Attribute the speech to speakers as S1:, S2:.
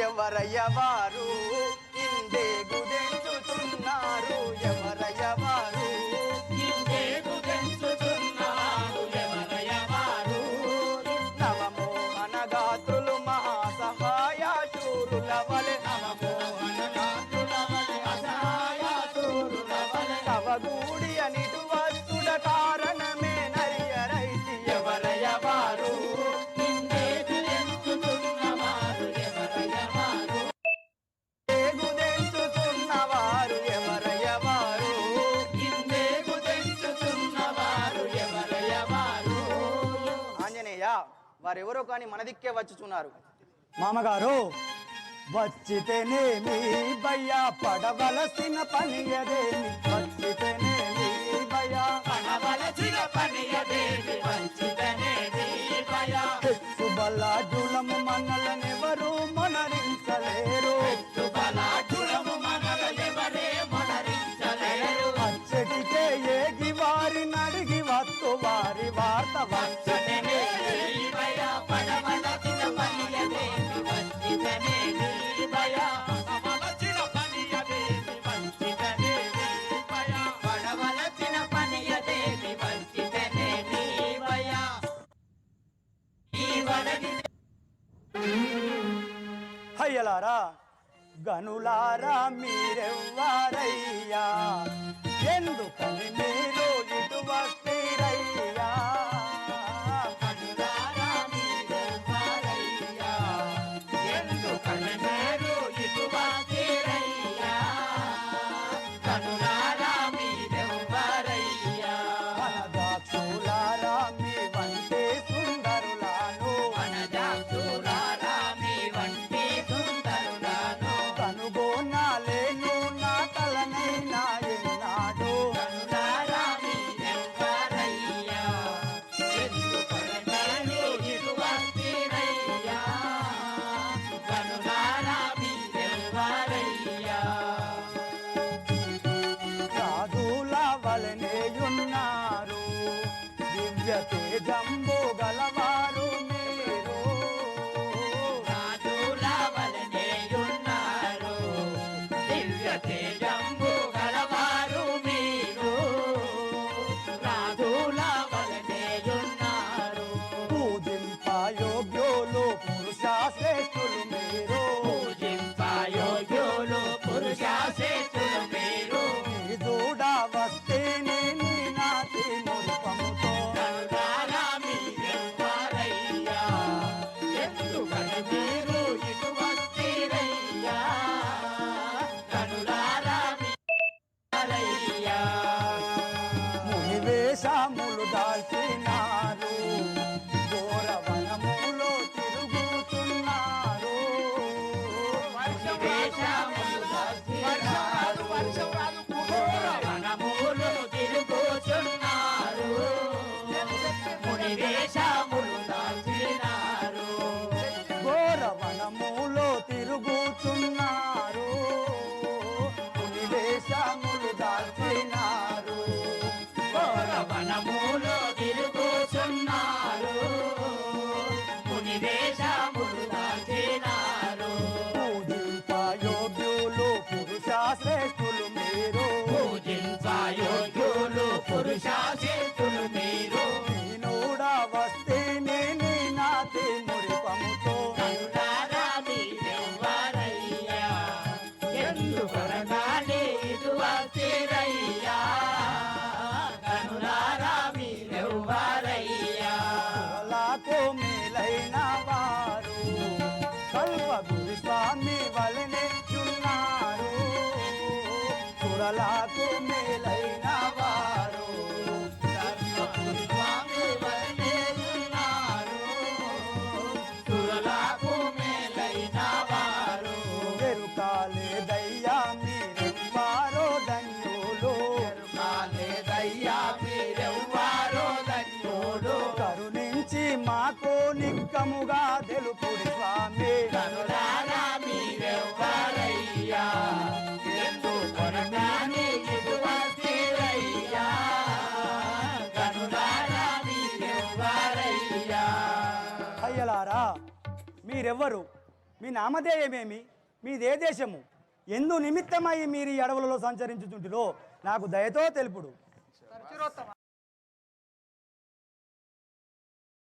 S1: ఎవరయ్య వారు ఇందే గుదెంచుతున్నారు ఎవరయ్య వారు
S2: ఇందే గుదెంచుతున్నారు ఎవరయ్య వారు
S1: నవమోహన గాత్రులు మహాసహాయ శూరుల వలె
S2: నవమోహన గాత్రుల వలె అసహాయ శూరుల వలె
S1: తవగూడి అనిటు వస్తుడ కారణమే నరియరైతి ఎవరయ్య వారు
S2: ఇందే గుదెంచుతున్నవారు ఎవరయ్య వారు
S1: గుదెంచుతున్నవారు ఎవరయ్య వారు
S2: ఇందే గుదెంచుతున్నవారు ఎవరయ్య వారు
S1: ఆంజనేయ వారెవరో కానీ మన దిక్కే వచ్చుచున్నారు.
S3: మామగారు వచ్చితేనేమి భయ్యా పడవలసిన పని అదేమి వచ్చితేనేమి భయ్యా
S2: పడవలసిన పని అదేమి వచ్చితేనేమి భయ్యా
S3: బలాఢ్యులము మనలనెవరు మనరించలేరు
S2: బలాఢ్యులము మనలెవరే మనరించలేరు
S3: అచ్చటికే ఏగి వారి నడిగి వత్తు వారి వార్త
S2: వచ్చతేనేమి భయ్యా పడవలసిన పని అదేమి వచ్చితేనేమి భయ్యా పడవలసిన పని అదేమి వచ్చితేనేమి భయ్యా పడవలసిన పని అదేమి వచ్చితేనేమి భయ్యా ఈ వరది
S3: హయ్యలారా గనులారా మీరెవ్వారయ్యా ఎందుకని మీరు ఇటు వస్తీరయ్యా
S2: కనులారా మీరెవ్వరయ్యా ఎందుకని మీరు ఇటు వస్తీరయ్యా కనులారా మీరెవ్వరయ్యా
S3: వనదాక్షులారా మీ వంటి సుందరులాను
S2: వనజాక్షులారా మీ వంటి సుందరులాను
S3: కనుగోనాలేను నా తలనైనా ఎన్నాడు
S2: కనులారా మీరెవ్వరయ్యా ఎందుకని మీరు ఇటు వస్తీరయ్యా కనులారా మీరెవ్వరయ్యా
S3: సాధుల వలనేయున్నారు దివ్య తేజంబు గలవారు మీరు
S2: రాజుల వలనేయున్నారు దివ్య తేజంబు గలవారు మీరు రాజుల వలనేయున్నారు
S3: పూజింపయోగ్యులు పురుష శ్రేష్ఠులు మీరు
S2: పూజింపయోగ్యులు పురుష శ్రేష్ఠులు మీరు
S3: చూడ వస్తేనే నీ నాటి మురుపముతో
S2: కనులారా మీరెవ్వరయ్యా ఎందుకని మీరు ఇటు వస్తీరయ్యా కనులారా మీరెవ్వరయ్యా
S3: ముని వేషములు దాల్చినారు ఘోర వనములో తిరుగుతున్నారు
S2: వనములు తిరుగుచున్నారు ముని వేషములు దాల్చినారు
S3: ఘోర వనములో తిరుగుతున్నారు ముని వేషములు దాల్చినారు
S2: వనములు తిరుగుచున్నారు ముని వేషములు దాల్చినారు
S3: పూజింపయోగ్యులు పురుష శ్రేష్ఠులు మీరు
S2: పూజింపయోగ్యులు పురుష శ్రేష్ఠులు మీరు
S3: నేనూడ వస్తేనే నీ నాటి మురిపముతో
S2: కనులారా మీరెవ్వరయ్యా ఎందుకొరగానే ఇటు వస్తీరయ్యా కనులారా మీరెవ్వరయ్యా
S3: అలాకు మేలైన వారు కల్పగురి స్వామి వలనే ఉన్నారు సురలాకు మేలైన వారు
S2: ధర్మపురి స్వామి వలనే ఉన్నారు సురలకు మేలైన వారు
S3: ఎరుకాలేదయ్యా మీరెవ్వారో ధన్యులు
S2: కాలేదయ్యా మీరెవ్వారో ధన్యుడు
S3: కరుణించి మాకు నిక్కముగా తెలుపుడి స్వామి
S2: కనులారా మీరెవ్వరయ్యా ఎందుకొరగానే ఇటు వస్తీరయ్యా కనులారా మీరెవ్వరయ్యా
S3: అయ్యలారా మీరెవ్వరు మీ నామధేయమేమి? మీదే దేశము? ఎందు నిమిత్తమై మీరు ఈ అడవులలో సంచరించుచుంటిరో నాకు దయతో తెలుపుడు.